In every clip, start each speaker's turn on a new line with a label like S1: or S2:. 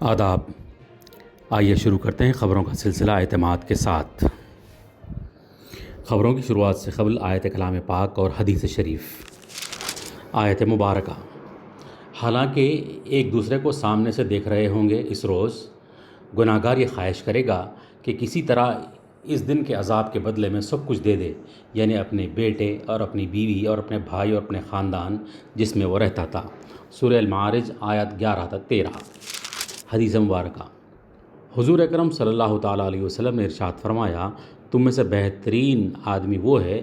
S1: آداب۔ آئیے شروع کرتے ہیں خبروں کا سلسلہ اعتماد کے ساتھ۔ خبروں کی شروعات سے قبل آیت کلام پاک اور حدیث شریف۔ آیت مبارکہ: حالانکہ ایک دوسرے کو سامنے سے دیکھ رہے ہوں گے، اس روز گناہگار یہ خواہش کرے گا کہ کسی طرح اس دن کے عذاب کے بدلے میں سب کچھ دے دے، یعنی اپنے بیٹے اور اپنی بیوی اور اپنے بھائی اور اپنے خاندان جس میں وہ رہتا تھا۔ سورہ المعارج آیت 11 تا 13۔ حدیث مبارکہ: حضور اکرم صلی اللہ تعالیٰ علیہ وسلم نے ارشاد فرمایا، تم میں سے بہترین آدمی وہ ہے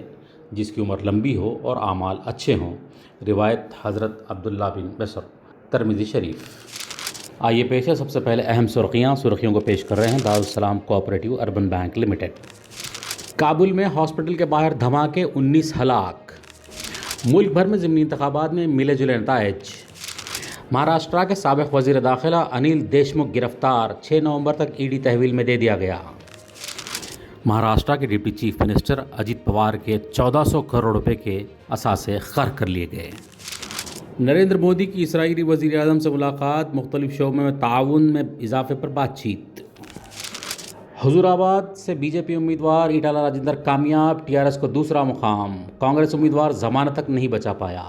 S1: جس کی عمر لمبی ہو اور اعمال اچھے ہوں۔ روایت حضرت عبداللہ بن بشر، ترمذی شریف۔ آئیے پیش ہے سب سے پہلے اہم سرخیوں کو پیش کر رہے ہیں Darussalam cooperative urban bank limited. Kabul میں ہاسپٹل کے باہر دھماکے، 19 ہلاک۔ ملک بھر میں ضمنی انتخابات میں ملے جلے نتائج۔ مہاراشٹرا کے سابق وزیر داخلہ انیل دیشمکھ گرفتار، 6 نومبر تک ای ڈی تحویل میں دے دیا گیا۔ مہاراشٹرا کے deputy chief minister Ajit Pawar کے 1400 کروڑ روپے کے اثاثے غرق کر لیے گئے۔ نریندر مودی کی اسرائیلی وزیر اعظم سے ملاقات، مختلف شعبوں میں تعاون میں اضافے پر بات چیت۔ حضور آباد سے بی جے پی امیدوار ایٹالہ راجندر کامیاب، ٹی آر ایس کو دوسرا مقام، کانگریس امیدوار ضمانت تک نہیں بچا پایا۔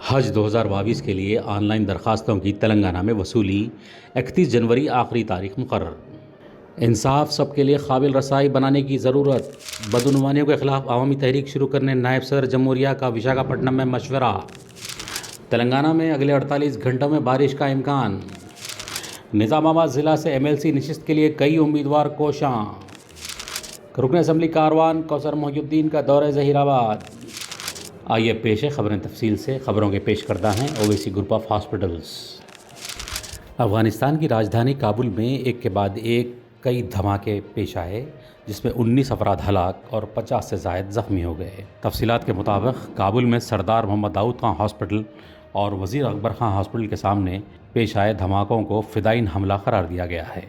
S1: حج 2022 کے لیے آن لائن درخواستوں کی تلنگانہ میں وصولی، 31 جنوری آخری تاریخ مقرر۔ انصاف سب کے لیے قابل رسائی بنانے کی ضرورت، بدعنوانیوں کے خلاف عوامی تحریک شروع کرنے نائب صدر جمہوریہ کا وشاکھاپٹنم میں مشورہ۔ تلنگانہ میں اگلے 48 گھنٹوں میں بارش کا امکان۔ نظام آباد ضلع سے ایم ایل سی نشست کے لیے کئی امیدوار کوشاں۔ رکن اسمبلی کاروان کوثر محی الدین کا دورہ ظہیر آباد۔ آئیے پیش ہے خبریں تفصیل سے۔ خبروں کے پیش کردہ ہیں Owaisi group of hospitals. Afghanistan کی راجدھانی کابل میں ایک کے بعد ایک کئی دھماکے پیش آئے، جس میں 19 افراد ہلاک اور 50 سے زائد زخمی ہو گئے۔ تفصیلات کے مطابق کابل میں سردار محمد داؤد خان ہاسپٹل اور وزیر اکبر خان ہاسپٹل کے سامنے پیش آئے دھماکوں کو فدائین حملہ قرار دیا گیا ہے۔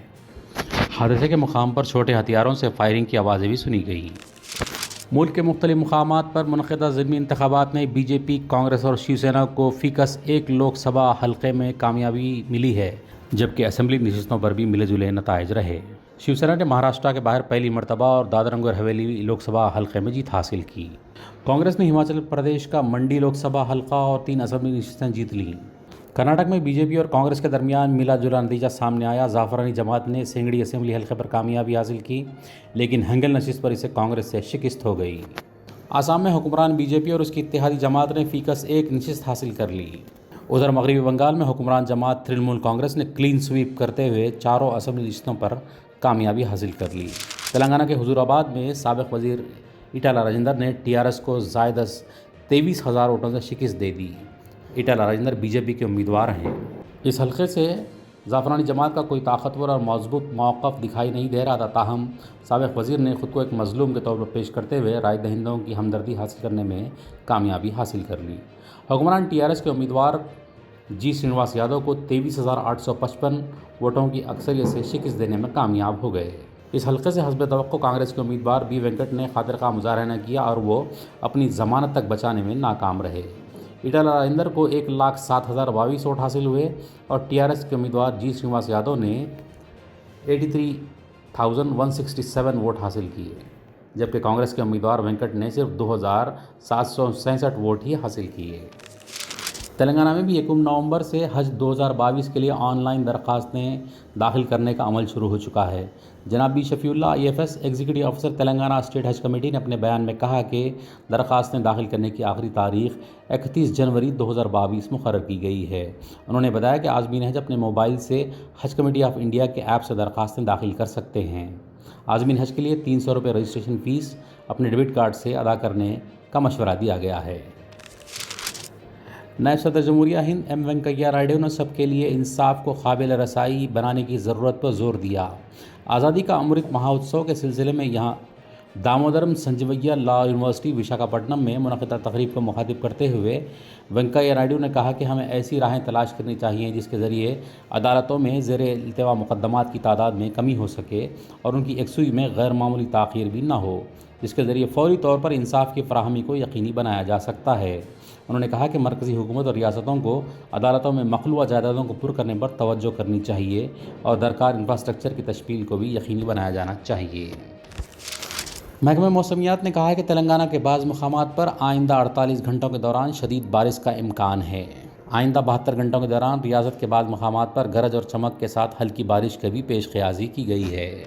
S1: حادثے کے مقام پر چھوٹے ہتھیاروں سے فائرنگ کی آوازیں بھی سنی گئیں۔ ملک کے مختلف مقامات پر منعقدہ ضمنی انتخابات میں بی جے پی، کانگریس اور شیو سینا کو فی کس ایک لوک سبھا حلقے میں کامیابی ملی ہے، جبکہ اسمبلی نشستوں پر بھی ملے جلے نتائج رہے۔ شیو سینا نے مہاراشٹرا کے باہر پہلی مرتبہ اور دادر نگر حویلی لوک سبھا حلقے میں جیت حاصل کی۔ کانگریس نے ہماچل پردیش کا منڈی لوک سبھا حلقہ اور 3 اسمبلی نشستیں جیت لیں۔ کرناٹک میں بی جے پی اور کانگریس کے درمیان ملا جلا نتیجہ سامنے آیا۔ زعفرانی جماعت نے سینگڑی اسمبلی حلقے پر کامیابی حاصل کی، لیکن ہنگل نشست پر اسے کانگریس سے شکست ہو گئی۔ آسام میں حکمران بی جے پی اور اس کی اتحادی جماعت نے فی کس ایک نشست حاصل کر لی۔ ادھر مغربی بنگال میں حکمران جماعت ترنمول کانگریس نے کلین سویپ کرتے ہوئے 4 اسمبلی نشستوں پر کامیابی حاصل کر لی۔ تلنگانہ کے حضور آباد میں سابق وزیر ایٹالہ راجندر نے ٹی آر ایس کو زائد از 23,000 ووٹوں سے شکست دے دی۔ ایٹالہ راجندر بی جے پی کے امیدوار ہیں۔ اس حلقے سے زعفرانی جماعت کا کوئی طاقتور اور مضبوط موقف دکھائی نہیں دے رہا تھا، تاہم سابق وزیر نے خود کو ایک مظلوم کے طور پر پیش کرتے ہوئے رائے دہندوں کی ہمدردی حاصل کرنے میں کامیابی حاصل کر لی۔ حکمران ٹی آر ایس کے امیدوار جی سرینواس یادو کو 23,855 ووٹوں کی اکثریت سے شکست دینے میں کامیاب ہو گئے۔ اس حلقے سے حسب توقع کانگریس کے امیدوار بی وینکٹ نے خاطر خواہ مظاہرہ نہ کیا اور وہ اپنی ضمانت تک بچانے میں ناکام رہے۔ ایٹالہ راجندر کو 1,07,022 ووٹ حاصل ہوئے اور ٹی آر ایس کے امیدوار جی سرینواس یادو نے 83,167 ووٹ حاصل کیے، جبکہ کانگریس کے امیدوار وینکٹ نے صرف 2,766 ووٹ ہی حاصل کیے۔ تلنگانہ میں بھی 1 نومبر سے حج 2022 کے لیے آن لائن درخواستیں داخل کرنے کا عمل شروع ہو چکا ہے۔ جناب B Shafiullah, I F S executive افسر تلنگانہ اسٹیٹ حج کمیٹی نے اپنے بیان میں کہا کہ درخواستیں داخل کرنے کی آخری تاریخ 31 جنوری 2022 مقرر کی گئی ہے۔ انہوں نے بتایا کہ عازمین حج اپنے موبائل سے حج کمیٹی آف انڈیا کے ایپ سے درخواستیں داخل کر سکتے ہیں۔ عازمین حج کے لیے 300 روپے رجسٹریشن فیس اپنے ڈیبٹ کارڈ سے ادا کرنے کا مشورہ دیا گیا ہے۔ نائب صدر جمہوریہ ہند ایم وینکیا نائیڈو نے سب کے لیے انصاف کو قابل رسائی بنانے کی ضرورت پر زور دیا۔ آزادی کا امرت مہوتسو کے سلسلے میں یہاں دامودرم سنجیویہ لا یونیورسٹی وشاکھاپٹنم میں منعقدہ تقریب کو مخاطب کرتے ہوئے وینکیا نائیڈو نے کہا کہ ہمیں ایسی راہیں تلاش کرنی چاہیے جس کے ذریعے عدالتوں میں زیر التوا مقدمات کی تعداد میں کمی ہو سکے اور ان کی یکسوئی میں غیر معمولی تاخیر بھی نہ ہو، جس کے ذریعے فوری طور پر انصاف کی فراہمی کو یقینی بنایا جا سکتا ہے۔ انہوں نے کہا کہ مرکزی حکومت اور ریاستوں کو عدالتوں میں مخلوع جائیدادوں کو پر کرنے پر توجہ کرنی چاہیے اور درکار انفراسٹرکچر کی تشکیل کو بھی یقینی بنایا جانا چاہیے۔ محکمہ موسمیات نے کہا ہے کہ تلنگانہ کے بعض مقامات پر آئندہ 48 گھنٹوں کے دوران شدید بارش کا امکان ہے۔ آئندہ 72 گھنٹوں کے دوران ریاست کے بعض مقامات پر گرج اور چمک کے ساتھ ہلکی بارش کی بھی پیش خیالی کی گئی ہے۔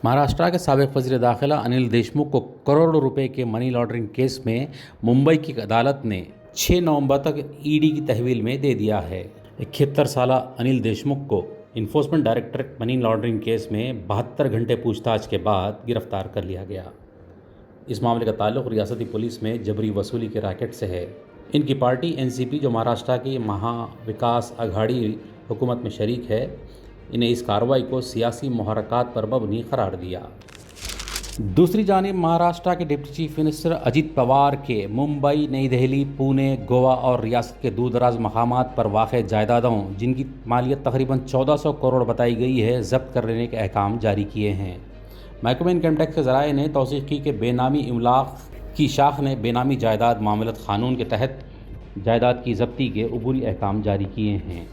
S1: مہاراشٹر کے سابق وزیر داخلہ انل دیشمکھ کو کروڑوں روپے کے منی لانڈرنگ کیس میں ممبئی کی عدالت نے 6 نومبر تک ای ڈی کی تحویل میں دے دیا ہے۔ 71 سالہ انل دیشمکھ کو enforcement directorate money laundering case میں 72 گھنٹے پوچھ تاچھ کے بعد گرفتار کر لیا گیا۔ اس معاملے کا تعلق ریاستی پولیس میں جبری وصولی کے ریکٹ سے ہے۔ ان کی پارٹی این سی پی، جو مہاراشٹر کی مہا وکاس اگھاڑی حکومت میں شریک ہے، انہیں اس کارروائی کو سیاسی محرکات پر مبنی قرار دیا۔ دوسری جانب مہاراشٹر کے deputy chief minister Ajit Pawar کے ممبئی، نئی دہلی، پونے، گوا اور ریاست کے دور دراز مقامات پر واقع جائیدادوں، جن کی مالیت تقریباً 1400 کروڑ بتائی گئی ہے، ضبط کرنے کے احکام جاری کیے ہیں۔ محکمہ انکم ٹیکس کے ذرائع نے توثیق کی کہ بے نامی املاک کی شاخ نے بے نامی جائیداد معاملات قانون کے تحت جائیداد کی ضبطی کے عبوری احکام جاری کیے ہیں۔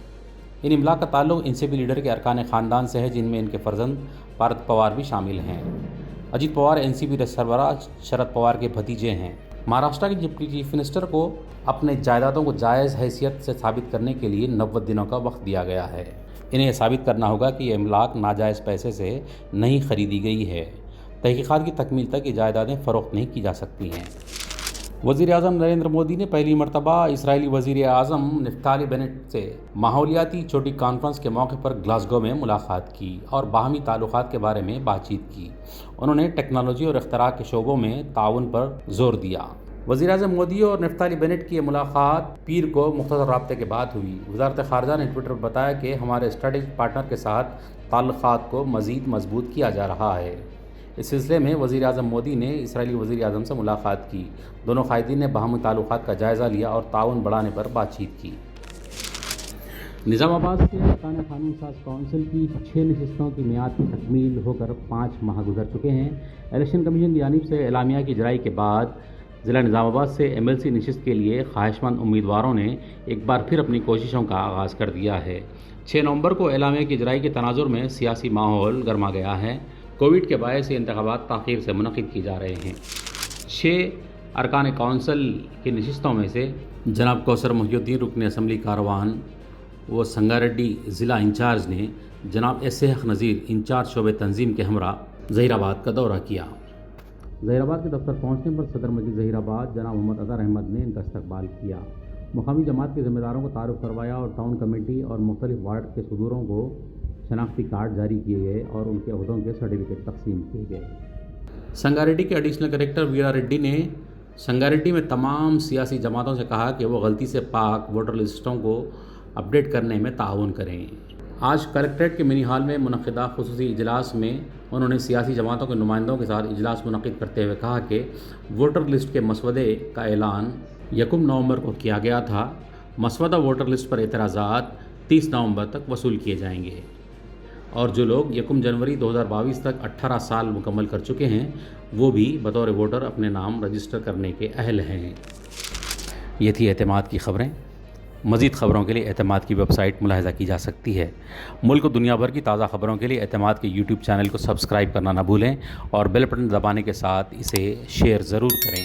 S1: ان املاک کا تعلق این سی پی لیڈر کے ارکان خاندان سے ہے، جن میں ان کے فرزند پارتھ پوار بھی شامل ہیں۔ اجیت پوار این سی پی سربراہ شرد پوار کے بھتیجے ہیں۔ مہاراشٹر کے ڈپٹی چیف منسٹر کو اپنے جائیدادوں کو جائز حیثیت سے ثابت کرنے کے لیے 90 دنوں کا وقت دیا گیا ہے۔ انہیں یہ ثابت کرنا ہوگا کہ یہ املاک ناجائز پیسے سے نہیں خریدی گئی ہے۔ تحقیقات کی تکمیل تک یہ جائیدادیں فروخت نہیں کی جا سکتی ہیں۔ وزیر اعظم نریندر مودی نے پہلی مرتبہ اسرائیلی وزیر اعظم نفتالی بینٹ سے ماحولیاتی چھوٹی کانفرنس کے موقع پر گلاسگو میں ملاقات کی اور باہمی تعلقات کے بارے میں بات چیت کی۔ انہوں نے ٹیکنالوجی اور اختراع کے شعبوں میں تعاون پر زور دیا۔ وزیر اعظم مودی اور نفتالی بینٹ کی یہ ملاقات پیر کو مختصر رابطے کے بعد ہوئی۔ وزارت خارجہ نے ٹویٹر پر بتایا کہ ہمارے اسٹریٹجک پارٹنر کے ساتھ تعلقات کو مزید مضبوط کیا جا رہا ہے۔ اس سلسلے میں وزیر اعظم مودی نے اسرائیلی وزیر اعظم سے ملاقات کی۔ دونوں قائدین نے باہمی تعلقات کا جائزہ لیا اور تعاون بڑھانے پر بات چیت کی۔ نظام آباد سے ارکان قانون ساز کونسل کی 6 نشستوں کی میعاد کی تکمیل ہو کر 5 ماہ گزر چکے ہیں۔ الیکشن کمیشن کی جانب سے اعلامیہ کی اجرائی کے بعد ضلع نظام آباد سے ایم ایل سی نشست کے لیے خواہشمند امیدواروں نے ایک بار پھر اپنی کوششوں کا آغاز کر دیا ہے۔ 6 نومبر کو اعلامیہ کی اجرائی کے تناظر میں سیاسی ماحول گرما گیا ہے۔ کووڈ کے باعث یہ انتخابات تاخیر سے منعقد کی جا رہے ہیں۔ 6 ارکان کونسل کی نشستوں میں سے جناب کوثر محی الدین رکن اسمبلی کاروان و سنگاریڈی ضلع انچارج نے جناب ایس حق نذیر انچارج شعبہ تنظیم کے ہمراہ ظہیر آباد کا دورہ کیا۔ ظہیر آباد کے دفتر پہنچنے پر صدر مجلس ظہیر آباد جناب محمد اظہر احمد نے ان کا استقبال کیا۔ مقامی جماعت کے ذمہ داروں کو تعارف کروایا اور ٹاؤن کمیٹی اور مختلف وارڈ کے صدوروں کو شناختی کارڈ جاری کیے گئے اور ان کے عہدوں کے سرٹیفکیٹ تقسیم کیے گئے۔ سنگاریڈی کے ایڈیشنل کلکٹر ویرا ریڈی نے سنگاریڈی میں تمام سیاسی جماعتوں سے کہا کہ وہ غلطی سے پاک ووٹر لسٹوں کو اپڈیٹ کرنے میں تعاون کریں۔ آج کلکٹریٹ کے منی ہال میں منعقدہ خصوصی اجلاس میں انہوں نے سیاسی جماعتوں کے نمائندوں کے ساتھ اجلاس منعقد کرتے ہوئے کہا کہ ووٹر لسٹ کے مسودے کا اعلان 1 نومبر کو کیا گیا تھا۔ مسودہ ووٹر لسٹ پر اعتراضات 30 نومبر تک وصول کیے جائیں گے اور جو لوگ 1 جنوری 2022 تک 18 سال مکمل کر چکے ہیں وہ بھی بطور ووٹر اپنے نام رجسٹر کرنے کے اہل ہیں۔ یہ تھی اعتماد کی خبریں۔ مزید خبروں کے لیے اعتماد کی ویب سائٹ ملاحظہ کی جا سکتی ہے۔ ملک و دنیا بھر کی تازہ خبروں کے لیے اعتماد کے یوٹیوب چینل کو سبسکرائب کرنا نہ بھولیں اور بیل بٹن دبانے کے ساتھ اسے شیئر ضرور کریں۔